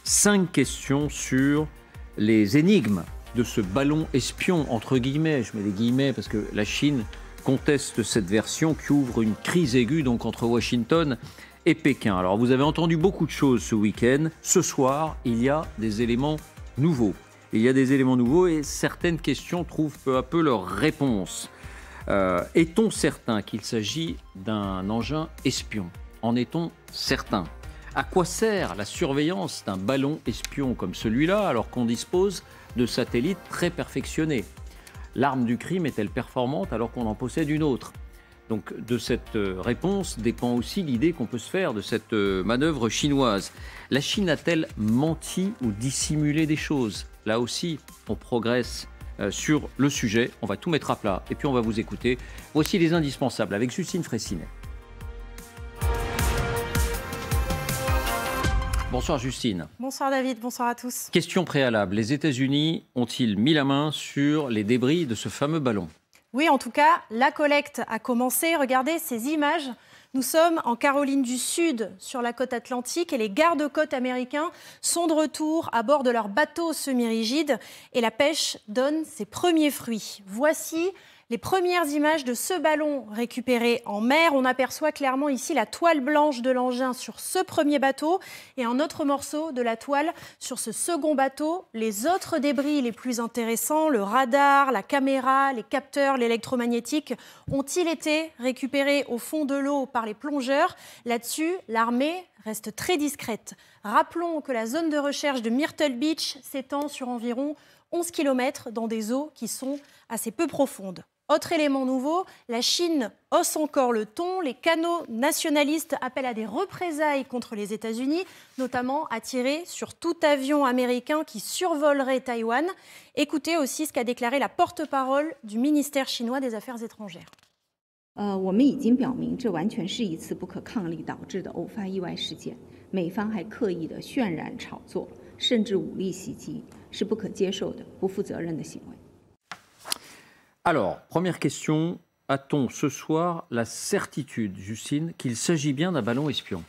5 questions sur les énigmes de ce ballon espion, entre guillemets. Je mets des guillemets parce que la Chine conteste cette version qui ouvre une crise aiguë donc entre Washington et Pékin. Alors vous avez entendu beaucoup de choses ce week-end. Ce soir, il y a des éléments nouveaux. Il y a des éléments nouveaux et certaines questions trouvent peu à peu leur réponse. Est-on certain qu'il s'agit d'un engin espion? En est-on certain? À quoi sert la surveillance d'un ballon espion comme celui-là alors qu'on dispose de satellites très perfectionnés? L'arme du crime est-elle performante alors qu'on en possède une autre? Donc de cette réponse dépend aussi l'idée qu'on peut se faire de cette manœuvre chinoise. La Chine a-t-elle menti ou dissimulé des choses? Là aussi, on progresse sur le sujet. On va tout mettre à plat et puis on va vous écouter. Voici les indispensables avec Justine Fraissinet. Bonsoir Justine. Bonsoir David, bonsoir à tous. Question préalable, les États-Unis ont-ils mis la main sur les débris de ce fameux ballon? Oui, en tout cas, la collecte a commencé. Regardez ces images. Nous sommes en Caroline du Sud, sur la côte atlantique, et les gardes-côtes américains sont de retour à bord de leur bateau semi-rigide et la pêche donne ses premiers fruits. Voici les premières images de ce ballon récupéré en mer. On aperçoit clairement ici la toile blanche de l'engin sur ce premier bateau et un autre morceau de la toile sur ce second bateau. Les autres débris les plus intéressants, le radar, la caméra, les capteurs, l'électromagnétique, ont-ils été récupérés au fond de l'eau par les plongeurs? Là-dessus, l'armée reste très discrète. Rappelons que la zone de recherche de Myrtle Beach s'étend sur environ 11 km dans des eaux qui sont assez peu profondes. Autre élément nouveau, la Chine hausse encore le ton. Les canaux nationalistes appellent à des représailles contre les États-Unis, notamment à tirer sur tout avion américain qui survolerait Taïwan. Écoutez aussi ce qu'a déclaré la porte-parole du ministère chinois des Affaires étrangères. 我们已经表明，这完全是一次不可抗力导致的偶发意外事件。美方还刻意的渲染炒作，甚至武力袭击，是不可接受的、不负责任的行为。 Alors, première question, a-t-on ce soir la certitude, Justine, qu'il s'agit bien d'un ballon espion?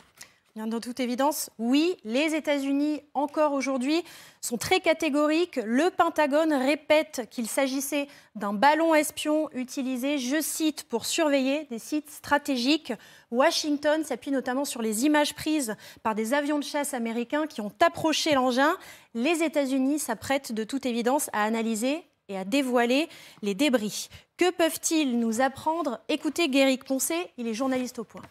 Bien, dans toute évidence, oui, les États-Unis, encore aujourd'hui, sont très catégoriques. Le Pentagone répète qu'il s'agissait d'un ballon espion utilisé, je cite, pour surveiller des sites stratégiques. Washington s'appuie notamment sur les images prises par des avions de chasse américains qui ont approché l'engin. Les États-Unis s'apprêtent de toute évidence à analyser et à dévoiler les débris. Que peuvent-ils nous apprendre? Écoutez Guéric Poncet, il est journaliste au Point.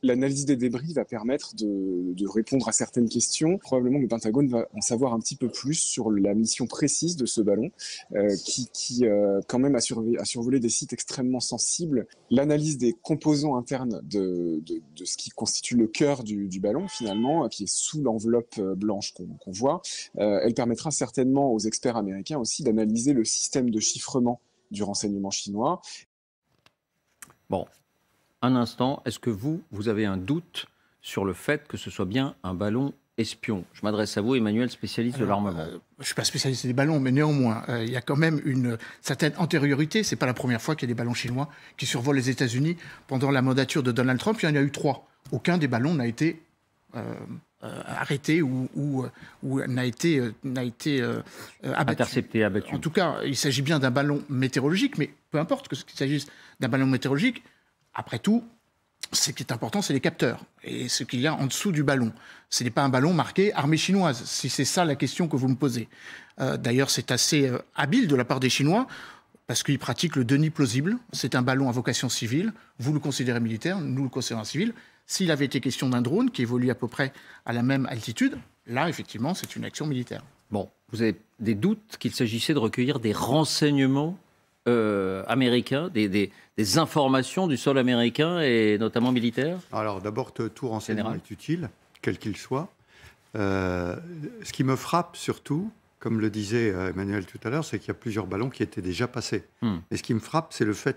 L'analyse des débris va permettre de répondre à certaines questions. Probablement que le Pentagone va en savoir un petit peu plus sur la mission précise de ce ballon qui quand même a survolé des sites extrêmement sensibles. L'analyse des composants internes de ce qui constitue le cœur du ballon finalement, qui est sous l'enveloppe blanche qu'on voit, elle permettra certainement aux experts américains aussi d'analyser le système de chiffrement du renseignement chinois. Bon. Un instant, est-ce que vous avez un doute sur le fait que ce soit bien un ballon espion? Je m'adresse à vous, Emmanuel, spécialiste de l'armement. Je ne suis pas spécialiste des ballons, mais néanmoins, il y a quand même une certaine antériorité. Ce n'est pas la première fois qu'il y a des ballons chinois qui survolent les États-Unis. Pendant la mandature de Donald Trump, il y en a eu 3. Aucun des ballons n'a été arrêté ou n'a été abattu. Intercepté, abattu. En tout cas, il s'agit bien d'un ballon météorologique, mais peu importe qu'il s'agisse d'un ballon météorologique, après tout, ce qui est important, c'est les capteurs et ce qu'il y a en dessous du ballon. Ce n'est pas un ballon marqué armée chinoise, si c'est ça la question que vous me posez. D'ailleurs, c'est assez habile de la part des Chinois parce qu'ils pratiquent le déni plausible. C'est un ballon à vocation civile. Vous le considérez militaire, nous le considérons civil. S'il avait été question d'un drone qui évolue à peu près à la même altitude, là, effectivement, c'est une action militaire. Bon, vous avez des doutes qu'il s'agissait de recueillir des renseignements américains, des informations du sol américain et notamment militaire? Alors d'abord, tout renseignement est utile, quel qu'il soit. Ce qui me frappe surtout, comme le disait Emmanuel tout à l'heure, c'est qu'il y a plusieurs ballons qui étaient déjà passés. Et ce qui me frappe, c'est le fait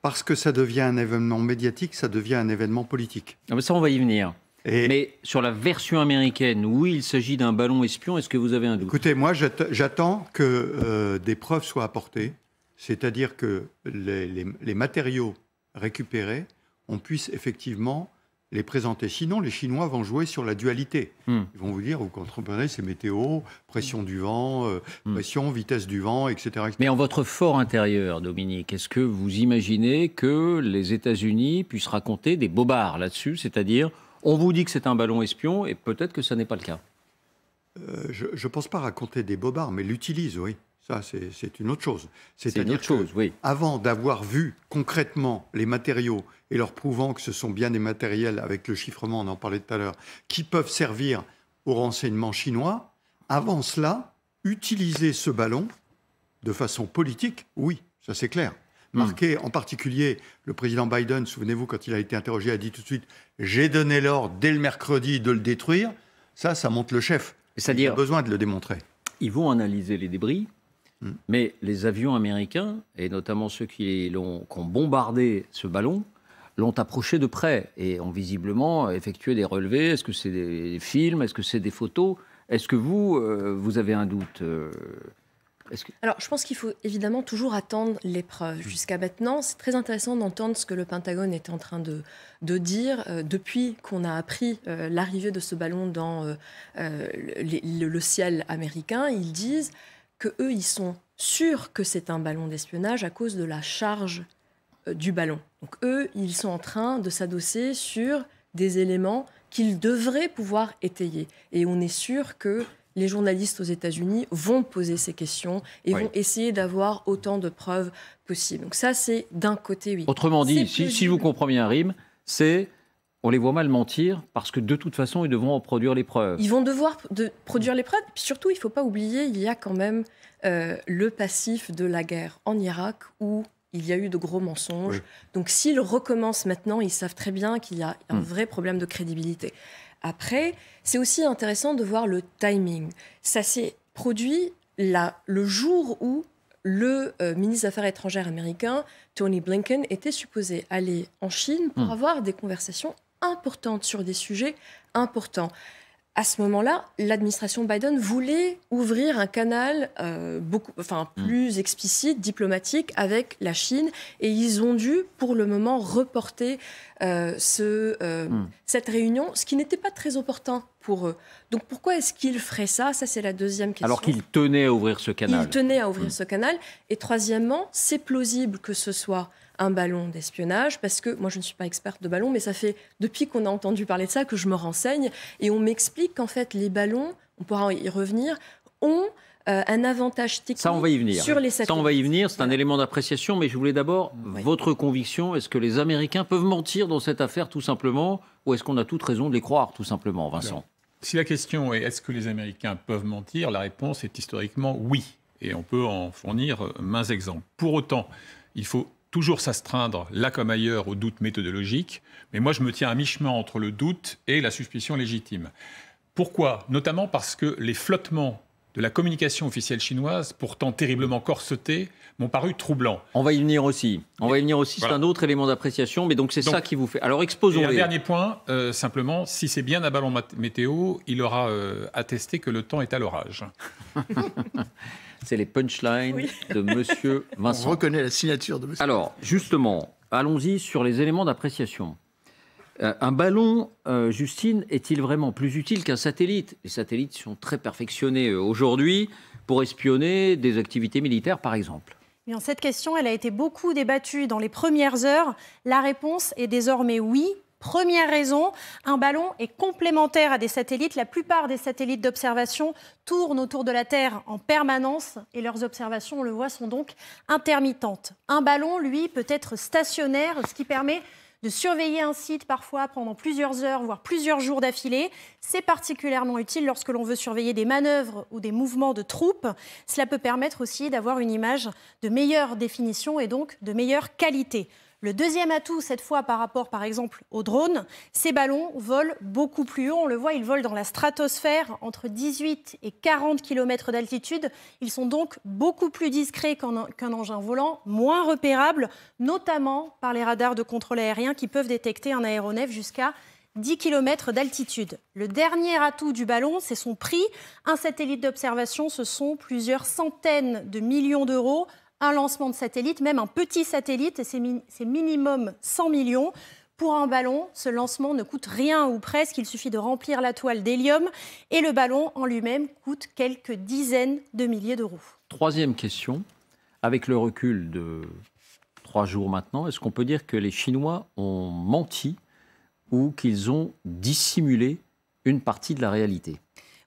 parce que ça devient un événement médiatique, ça devient un événement politique. Ah, mais ça, on va y venir. Mais sur la version américaine, oui, il s'agit d'un ballon espion. Est-ce que vous avez un doute? Écoutez, moi, j'attends que des preuves soient apportées, c'est-à-dire que les matériaux récupérés, on puisse effectivement les présenter. Sinon, les Chinois vont jouer sur la dualité. Ils vont vous dire, vous comprenez, c'est météo, pression du vent, pression, vitesse du vent, etc., etc. Mais en votre fort intérieur, Dominique, est-ce que vous imaginez que les États-Unis puissent raconter des bobards là-dessus? C'est-à-dire, on vous dit que c'est un ballon espion et peut-être que ça n'est pas le cas. Je ne pense pas raconter des bobards, mais l'utilise, oui. Ça, c'est une autre chose. C'est une autre chose, oui. Avant d'avoir vu concrètement les matériaux et leur prouvant que ce sont bien des matériels, avec le chiffrement, on en parlait tout à l'heure, qui peuvent servir au renseignement chinois, avant cela, utiliser ce ballon de façon politique, oui, ça c'est clair. Marqué en particulier, le président Biden, souvenez-vous, quand il a été interrogé, a dit tout de suite « j'ai donné l'ordre dès le mercredi de le détruire », ça montre le chef. Il a besoin de le démontrer. Ils vont analyser les débris. Mais les avions américains, et notamment ceux qui ont bombardé ce ballon, l'ont approché de près et ont visiblement effectué des relevés. Est-ce que c'est des films? Est-ce que c'est des photos? Est-ce que vous avez un doute? Alors, je pense qu'il faut évidemment toujours attendre les preuves. Jusqu'à maintenant, c'est très intéressant d'entendre ce que le Pentagone est en train de dire. Depuis qu'on a appris l'arrivée de ce ballon dans le ciel américain, ils disent qu'eux, ils sont sûrs que c'est un ballon d'espionnage à cause de la charge du ballon. Donc eux, ils sont en train de s'adosser sur des éléments qu'ils devraient pouvoir étayer. Et on est sûr que les journalistes aux États-Unis vont poser ces questions et vont essayer d'avoir autant de preuves possibles. Donc ça, c'est d'un côté, oui. Autrement dit, si je vous comprends bien, Rim, c'est... On les voit mal mentir parce que de toute façon, ils devront en produire les preuves. Ils vont devoir produire les preuves. Puis surtout, il ne faut pas oublier, il y a quand même le passif de la guerre en Irak où il y a eu de gros mensonges. Oui. Donc s'ils recommencent maintenant, ils savent très bien qu'il y a un vrai problème de crédibilité. Après, c'est aussi intéressant de voir le timing. Ça s'est produit le jour où le ministre des Affaires étrangères américain, Tony Blinken, était supposé aller en Chine pour avoir des conversations importantes sur des sujets importants. À ce moment-là, l'administration Biden voulait ouvrir un canal plus explicite, diplomatique, avec la Chine, et ils ont dû, pour le moment, reporter cette réunion, ce qui n'était pas très opportun pour eux. Donc pourquoi est-ce qu'ils feraient ça? Ça, c'est la deuxième question. Alors qu'ils tenaient à ouvrir ce canal. Ils tenaient à ouvrir ce canal. Et troisièmement, c'est plausible que ce soit un ballon d'espionnage, parce que moi je ne suis pas experte de ballons, mais ça fait depuis qu'on a entendu parler de ça que je me renseigne, et on m'explique qu'en fait les ballons, on pourra y revenir, ont un avantage technique sur les satellites. Ça on va y venir, c'est un élément d'appréciation, mais je voulais d'abord votre conviction. Est-ce que les Américains peuvent mentir dans cette affaire tout simplement, ou est-ce qu'on a toute raison de les croire tout simplement, Vincent? Alors, si la question est est-ce que les Américains peuvent mentir, la réponse est historiquement oui, et on peut en fournir maints exemples. Pour autant, il faut toujours s'astreindre, là comme ailleurs, au doute méthodologique. Mais moi, je me tiens à mi-chemin entre le doute et la suspicion légitime. Pourquoi? Notamment parce que les flottements de la communication officielle chinoise, pourtant terriblement corsetée, m'ont paru troublants. On va y venir aussi. Voilà. C'est un autre élément d'appréciation, mais donc c'est ça qui vous fait... Alors exposons-les. Et un dernier point, simplement, si c'est bien un ballon météo, il aura attesté que le temps est à l'orage. C'est les punchlines de Monsieur Vincent. On reconnaît la signature de Monsieur. Alors, justement, allons-y sur les éléments d'appréciation. Un ballon, Justine, est-il vraiment plus utile qu'un satellite? Les satellites sont très perfectionnés aujourd'hui pour espionner des activités militaires, par exemple. Bien, cette question, elle a été beaucoup débattue dans les premières heures. La réponse est désormais oui. Première raison, un ballon est complémentaire à des satellites. La plupart des satellites d'observation tournent autour de la Terre en permanence et leurs observations, on le voit, sont donc intermittentes. Un ballon, lui, peut être stationnaire, ce qui permet de surveiller un site parfois pendant plusieurs heures, voire plusieurs jours d'affilée. C'est particulièrement utile lorsque l'on veut surveiller des manœuvres ou des mouvements de troupes. Cela peut permettre aussi d'avoir une image de meilleure définition et donc de meilleure qualité. Le deuxième atout, cette fois par rapport par exemple aux drones, ces ballons volent beaucoup plus haut. On le voit, ils volent dans la stratosphère entre 18 et 40 km d'altitude. Ils sont donc beaucoup plus discrets qu'un engin volant, moins repérables, notamment par les radars de contrôle aérien qui peuvent détecter un aéronef jusqu'à 10 km d'altitude. Le dernier atout du ballon, c'est son prix. Un satellite d'observation, ce sont plusieurs centaines de millions d'euros. Un lancement de satellite, même un petit satellite, c'est minimum 100 millions. Pour un ballon, ce lancement ne coûte rien ou presque, il suffit de remplir la toile d'hélium et le ballon en lui-même coûte quelques dizaines de milliers d'euros. Troisième question, avec le recul de 3 jours maintenant, est-ce qu'on peut dire que les Chinois ont menti ou qu'ils ont dissimulé une partie de la réalité?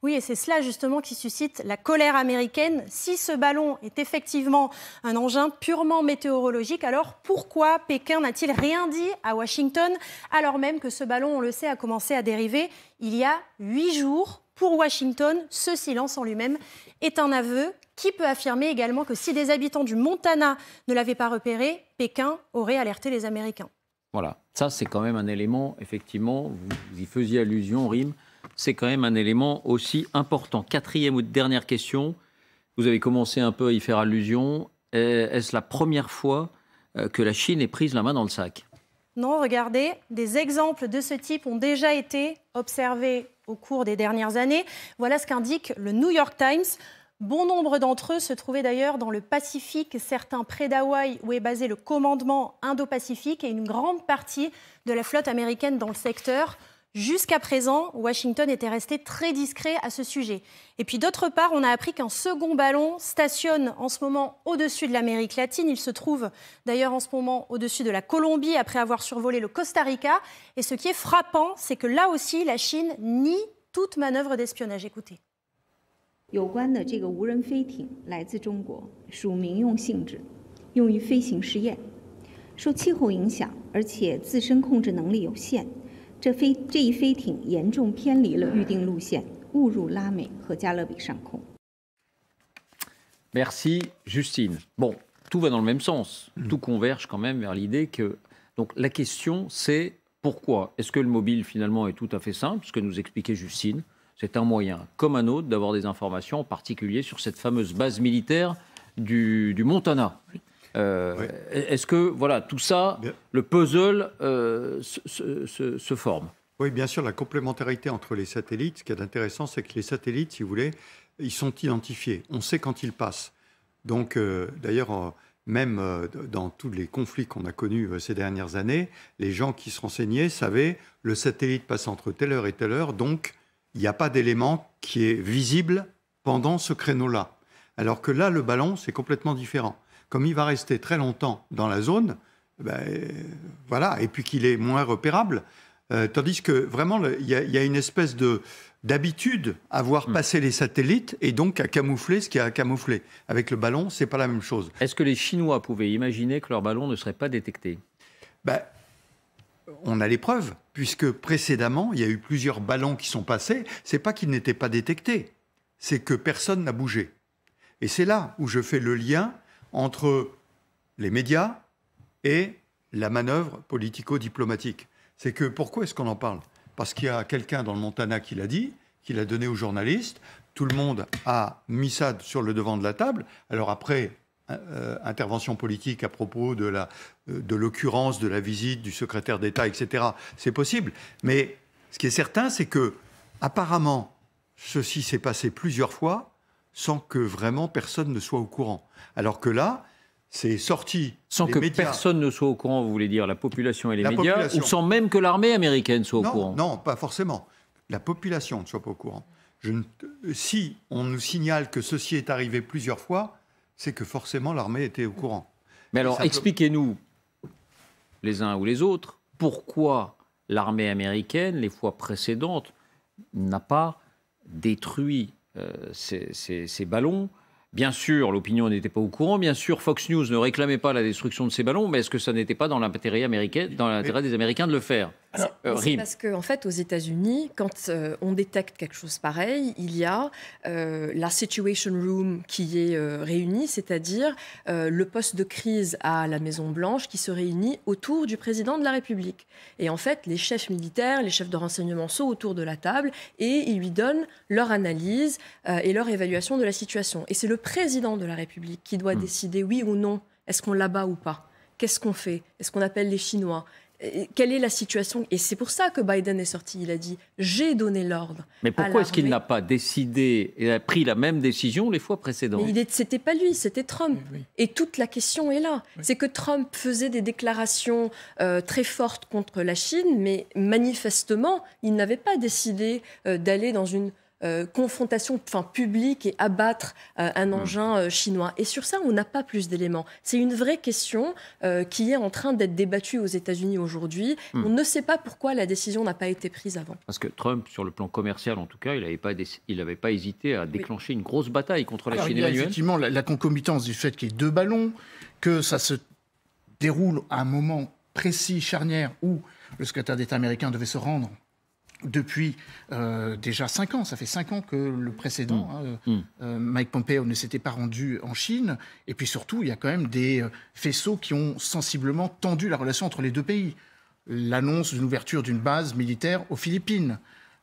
Oui, et c'est cela justement qui suscite la colère américaine. Si ce ballon est effectivement un engin purement météorologique, alors pourquoi Pékin n'a-t-il rien dit à Washington, alors même que ce ballon, on le sait, a commencé à dériver il y a 8 jours? Pour Washington, ce silence en lui-même est un aveu. Qui peut affirmer également que si des habitants du Montana ne l'avaient pas repéré, Pékin aurait alerté les Américains? Voilà, ça c'est quand même un élément, effectivement, vous y faisiez allusion, Rim, c'est quand même un élément aussi important. Quatrième ou dernière question, vous avez commencé un peu à y faire allusion. Est-ce la première fois que la Chine ait prise la main dans le sac? Non, regardez, des exemples de ce type ont déjà été observés au cours des dernières années. Voilà ce qu'indique le New York Times. Bon nombre d'entre eux se trouvaient d'ailleurs dans le Pacifique, certains près d'Hawaï où est basé le commandement Indo-Pacifique et une grande partie de la flotte américaine dans le secteur. Jusqu'à présent, Washington était resté très discret à ce sujet. Et puis d'autre part, on a appris qu'un second ballon stationne en ce moment au-dessus de l'Amérique latine. Il se trouve d'ailleurs en ce moment au-dessus de la Colombie après avoir survolé le Costa Rica. Et ce qui est frappant, c'est que là aussi, la Chine nie toute manœuvre d'espionnage. Écoutez. 有关的这个无人飞艇来自中国，属民用性质，用于飞行试验，受气候影响，而且自身控制能力有限。这一飞艇严重偏离了预定路线，误入拉美和加勒比上空。Merci, Justine. Bon, tout va dans le même sens. Tout converge quand même vers l'idée que... Donc la question, c'est pourquoi? Est-ce que le mobile, finalement, est tout à fait simple? Ce que nous expliquait Justine. C'est un moyen, comme un autre, d'avoir des informations, en particulier sur cette fameuse base militaire du Montana. Oui. Est-ce que, voilà, tout ça, bien, le puzzle se forme? Oui, bien sûr, la complémentarité entre les satellites, ce qui est intéressant, c'est que les satellites, si vous voulez, ils sont identifiés. On sait quand ils passent. Donc, d'ailleurs, même dans tous les conflits qu'on a connus ces dernières années, les gens qui se renseignaient savaient le satellite passe entre telle heure et telle heure, donc il n'y a pas d'élément qui est visible pendant ce créneau-là. Alors que là, le ballon, c'est complètement différent. Comme il va rester très longtemps dans la zone, voilà, et puis qu'il est moins repérable, tandis que vraiment, il y a une espèce d'habitude à voir passer les satellites et donc à camoufler ce qu'il y a à camoufler. Avec le ballon, c'est pas la même chose. Est-ce que les Chinois pouvaient imaginer que leur ballon ne serait pas détecté? On a les preuves, puisque précédemment, il y a eu plusieurs ballons qui sont passés. C'est pas qu'ils n'étaient pas détectés, c'est que personne n'a bougé. Et c'est là où je fais le lien entre les médias et la manœuvre politico-diplomatique. C'est que pourquoi est-ce qu'on en parle? Parce qu'il y a quelqu'un dans le Montana qui l'a dit, qui l'a donné aux journalistes. Tout le monde a mis ça sur le devant de la table. Alors après, intervention politique à propos de l'occurrence de la visite du secrétaire d'État, etc. C'est possible. Mais ce qui est certain, c'est que apparemment, ceci s'est passé plusieurs fois sans que vraiment personne ne soit au courant. Alors que là, c'est sorti. Sans que personne ne soit au courant, vous voulez dire la population et les médias, ou sans même que l'armée américaine soit au courant? Non, pas forcément. La population ne soit pas au courant. Si on nous signale que ceci est arrivé plusieurs fois, c'est que forcément l'armée était au courant. Mais alors, expliquez-nous, les uns ou les autres, pourquoi l'armée américaine, les fois précédentes, n'a pas détruit ces ballons? Bien sûr, l'opinion n'était pas au courant. Bien sûr, Fox News ne réclamait pas la destruction de ces ballons. Mais est-ce que ça n'était pas dans l'intérêt américain, dans l'intérêt des Américains de le faire? C'est parce qu'en fait, aux États-Unis, quand on détecte quelque chose pareil, il y a la Situation Room qui est réunie, c'est-à-dire le poste de crise à la Maison-Blanche qui se réunit autour du président de la République. Et en fait, les chefs militaires, les chefs de renseignement sont autour de la table et ils lui donnent leur analyse et leur évaluation de la situation. Et c'est le président de la République qui doit décider oui ou non, est-ce qu'on l'abat ou pas? Qu'est-ce qu'on fait? Est-ce qu'on appelle les Chinois? quelle est la situation? Et c'est pour ça que Biden est sorti. Il a dit « j'ai donné l'ordre ». Mais pourquoi est-ce qu'il n'a pas décidé et a pris la même décision les fois précédentes? C'était pas lui, c'était Trump. Oui. Et toute la question est là. Oui. C'est que Trump faisait des déclarations très fortes contre la Chine, mais manifestement, il n'avait pas décidé d'aller dans une confrontation publique et abattre un engin chinois. Et sur ça, on n'a pas plus d'éléments. C'est une vraie question qui est en train d'être débattue aux États-Unis aujourd'hui. On ne sait pas pourquoi la décision n'a pas été prise avant. Parce que Trump, sur le plan commercial en tout cas, il n'avait pas hésité à déclencher une grosse bataille contre la Chine. Il y a effectivement la concomitance du fait qu'il y ait deux ballons, que ça se déroule à un moment précis, charnière, où le secrétaire d'État américain devait se rendre depuis déjà 5 ans. Ça fait 5 ans que le précédent, Mike Pompeo, ne s'était pas rendu en Chine. Et puis surtout, il y a quand même des faisceaux qui ont sensiblement tendu la relation entre les deux pays. L'annonce d'une ouverture d'une base militaire aux Philippines.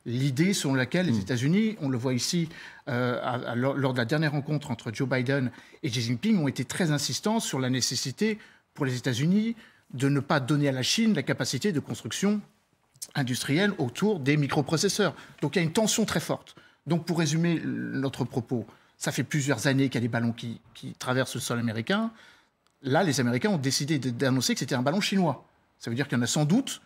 L'idée selon laquelle les États-Unis, on le voit ici, lors de la dernière rencontre entre Joe Biden et Xi Jinping, ont été très insistants sur la nécessité pour les États-Unis de ne pas donner à la Chine la capacité de construction industrielle autour des microprocesseurs. Donc il y a une tension très forte. Donc pour résumer notre propos, ça fait plusieurs années qu'il y a des ballons qui traversent le sol américain. Là, les Américains ont décidé d'annoncer que c'était un ballon chinois. Ça veut dire qu'il y en a sans doute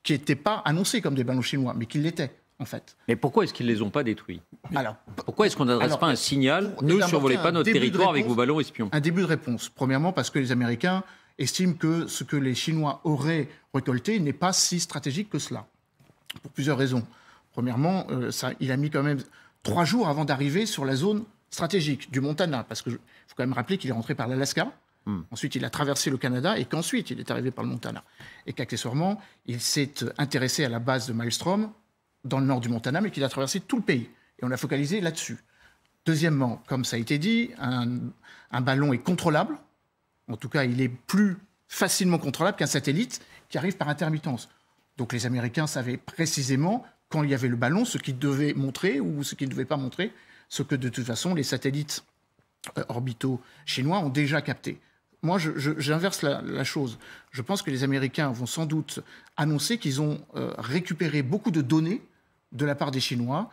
qui n'étaient pas annoncés comme des ballons chinois, mais qui l'étaient, en fait. Mais pourquoi est-ce qu'ils ne les ont pas détruits? Alors, pourquoi est-ce qu'on n'adresse pas un signal? Ne survolez pas notre territoire avec vos ballons espions. Un début de réponse. Premièrement, parce que les Américains estiment que ce que les Chinois auraient récolté n'est pas si stratégique que cela, pour plusieurs raisons. Premièrement, il a mis quand même 3 jours avant d'arriver sur la zone stratégique du Montana, parce qu'il faut quand même rappeler qu'il est rentré par l'Alaska, ensuite il a traversé le Canada, et qu'ensuite il est arrivé par le Montana. Et qu'accessoirement, il s'est intéressé à la base de Maelstrom, dans le nord du Montana, mais qu'il a traversé tout le pays. Et on a focalisé là-dessus. Deuxièmement, comme ça a été dit, un ballon est contrôlable. En tout cas, il est plus facilement contrôlable qu'un satellite qui arrive par intermittence. Donc les Américains savaient précisément, quand il y avait le ballon, ce qu'ils devaient montrer ou ce qu'ils ne devaient pas montrer, ce que de toute façon les satellites orbitaux chinois ont déjà capté. Moi, j'inverse la chose. Je pense que les Américains vont sans doute annoncer qu'ils ont récupéré beaucoup de données de la part des Chinois,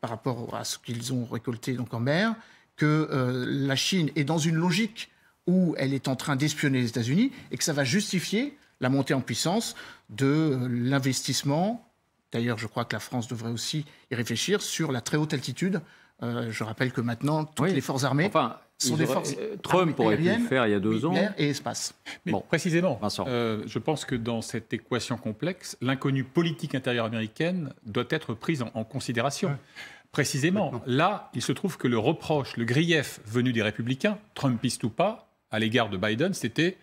par rapport à ce qu'ils ont récolté donc en mer, que la Chine est dans une logique où elle est en train d'espionner les États-Unis et que ça va justifier la montée en puissance de l'investissement. D'ailleurs, je crois que la France devrait aussi y réfléchir sur la très haute altitude. Je rappelle que maintenant, toutes les forces armées sont des forces Trump aurait pu le faire il y a 2 ans. Air et espace. Mais précisément, je pense que dans cette équation complexe, l'inconnue politique intérieure américaine doit être prise en considération. Précisément, là, il se trouve que le reproche, le grief venu des républicains, trumpistes ou pas, à l'égard de Biden, c'était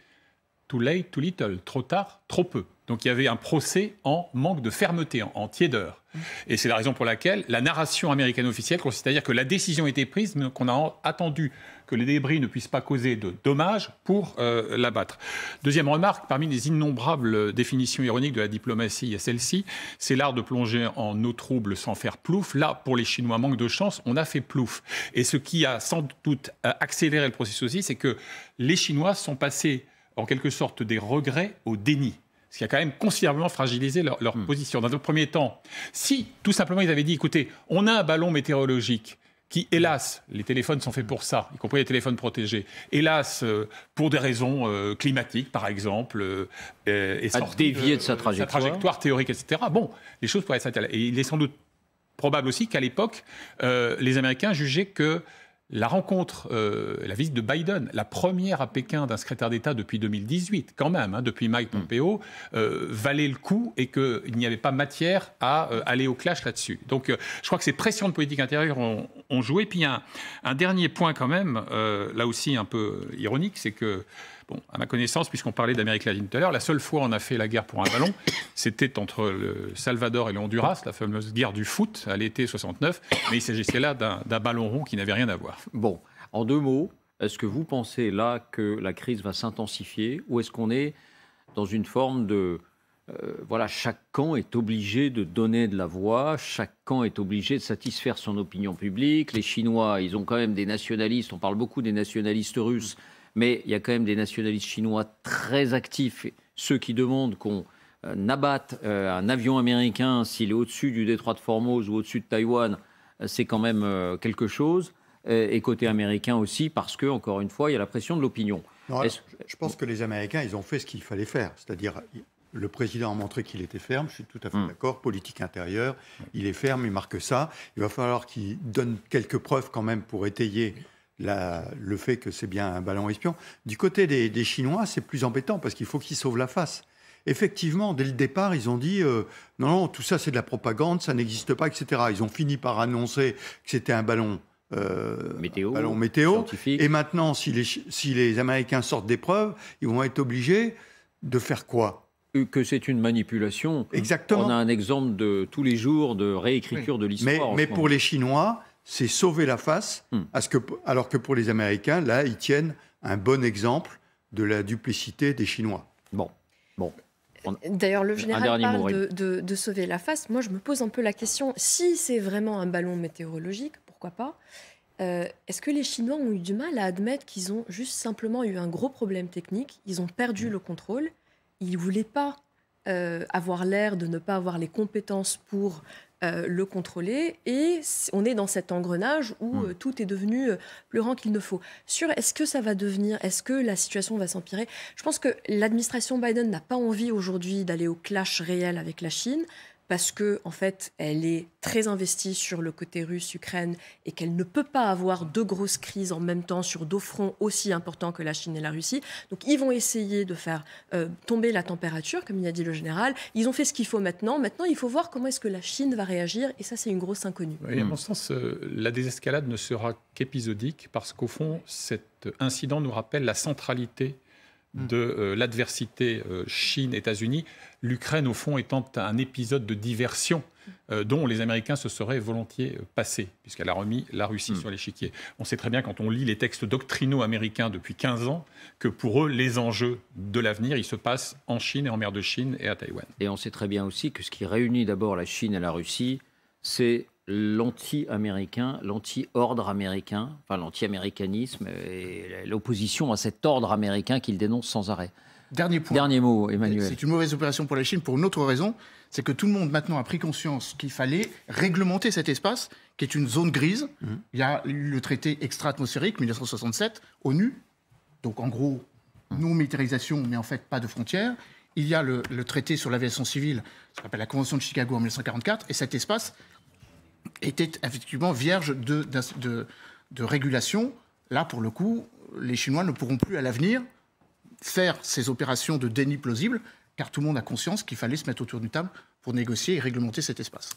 too late, too little, trop tard, trop peu. Donc il y avait un procès en manque de fermeté, en tiédeur. Et c'est la raison pour laquelle la narration américaine officielle consiste à dire que la décision a été prise, mais qu'on a attendu que les débris ne puissent pas causer de dommages pour l'abattre. Deuxième remarque, parmi les innombrables définitions ironiques de la diplomatie, il y a celle-ci, c'est l'art de plonger en eau trouble sans faire plouf. Là, pour les Chinois, manque de chance, on a fait plouf. Et ce qui a sans doute accéléré le processus aussi, c'est que les Chinois sont passés en quelque sorte des regrets au déni. Ce qui a quand même considérablement fragilisé leur position. Dans un premier temps, si tout simplement ils avaient dit, écoutez, on a un ballon météorologique qui, hélas, les téléphones sont faits pour ça, y compris les téléphones protégés, hélas, pour des raisons climatiques, par exemple, à dévier de sa trajectoire théorique, etc. Bon, les choses pourraient s'interroger. Et il est sans doute probable aussi qu'à l'époque, les Américains jugeaient que la rencontre, la visite de Biden, la première à Pékin d'un secrétaire d'État depuis 2018, quand même, depuis Mike Pompeo, valait le coup et qu'il n'y avait pas matière à aller au clash là-dessus. Donc je crois que ces pressions de politique intérieure ont joué. Puis il y a un dernier point quand même, là aussi un peu ironique, c'est que, bon, à ma connaissance, puisqu'on parlait d'Amérique latine tout à l'heure, la seule fois où on a fait la guerre pour un ballon, c'était entre le Salvador et le Honduras, la fameuse guerre du foot à l'été 69, mais il s'agissait là d'un ballon rond qui n'avait rien à voir. Bon, en 2 mots, est-ce que vous pensez là que la crise va s'intensifier ou est-ce qu'on est dans une forme de... voilà, chaque camp est obligé de donner de la voix, chaque camp est obligé de satisfaire son opinion publique. Les Chinois, ils ont quand même des nationalistes, on parle beaucoup des nationalistes russes, mais il y a quand même des nationalistes chinois très actifs ceux qui demandent qu'on abatte un avion américain s'il est au-dessus du détroit de Formose ou au-dessus de Taïwan, c'est quand même quelque chose. Et côté américain aussi, parce que, encore une fois, il y a la pression de l'opinion. Je pense que les Américains, ils ont fait ce qu'il fallait faire. C'est-à-dire, le président a montré qu'il était ferme, je suis tout à fait d'accord, politique intérieure, il est ferme, il marque ça. Il va falloir qu'il donne quelques preuves quand même pour étayer le fait que c'est bien un ballon espion. Du côté des Chinois, c'est plus embêtant parce qu'il faut qu'ils sauvent la face. Effectivement, dès le départ, ils ont dit non, tout ça c'est de la propagande, ça n'existe pas, etc. Ils ont fini par annoncer que c'était un ballon météo. Et maintenant, si les Américains sortent des preuves, ils vont être obligés de faire quoi ? Que c'est une manipulation. Exactement. On a un exemple de tous les jours de réécriture de l'histoire. Mais pour les Chinois, c'est sauver la face, alors que pour les Américains, là, ils tiennent un bon exemple de la duplicité des Chinois. Bon. D'ailleurs, le général parle de sauver la face. Moi, je me pose un peu la question, si c'est vraiment un ballon météorologique, pourquoi pas ? Est-ce que les Chinois ont eu du mal à admettre qu'ils ont juste simplement eu un gros problème technique, ils ont perdu le contrôle, ils ne voulaient pas avoir l'air de ne pas avoir les compétences pour le contrôler, et on est dans cet engrenage où tout est devenu plus grand qu'il ne faut. Est-ce que ça va devenir, est-ce que la situation va s'empirer ? Je pense que l'administration Biden n'a pas envie aujourd'hui d'aller au clash réel avec la Chine, parce que en fait, elle est très investie sur le côté russe-Ukraine et qu'elle ne peut pas avoir deux grosses crises en même temps sur deux fronts aussi importants que la Chine et la Russie. Donc, ils vont essayer de faire tomber la température, comme il a dit le général. Ils ont fait ce qu'il faut maintenant. Maintenant, il faut voir comment est-ce que la Chine va réagir, et ça, c'est une grosse inconnue. Oui, à mon sens, la désescalade ne sera qu'épisodique, parce qu'au fond, cet incident nous rappelle la centralité de l'adversité Chine-États-Unis, l'Ukraine, au fond, étant un épisode de diversion dont les Américains se seraient volontiers passés, puisqu'elle a remis la Russie sur l'échiquier. On sait très bien, quand on lit les textes doctrinaux américains depuis 15 ans, que pour eux, les enjeux de l'avenir, ils se passent en Chine et en mer de Chine et à Taïwan. Et on sait très bien aussi que ce qui réunit d'abord la Chine et la Russie, c'est l'anti-américain, l'anti-ordre américain, enfin l'anti-américanisme et l'opposition à cet ordre américain qu'il dénonce sans arrêt. Dernier mot, Emmanuel. C'est une mauvaise opération pour la Chine pour une autre raison, c'est que tout le monde maintenant a pris conscience qu'il fallait réglementer cet espace, qui est une zone grise. Il y a le traité extra-atmosphérique 1967, ONU, donc en gros, non-militarisation, mais en fait pas de frontières. Il y a le traité sur l'aviation civile, ce qu'on appelle la Convention de Chicago en 1944, et cet espace était effectivement vierge de régulation. Là, pour le coup, les Chinois ne pourront plus à l'avenir faire ces opérations de déni plausible, car tout le monde a conscience qu'il fallait se mettre autour d'une table pour négocier et réglementer cet espace.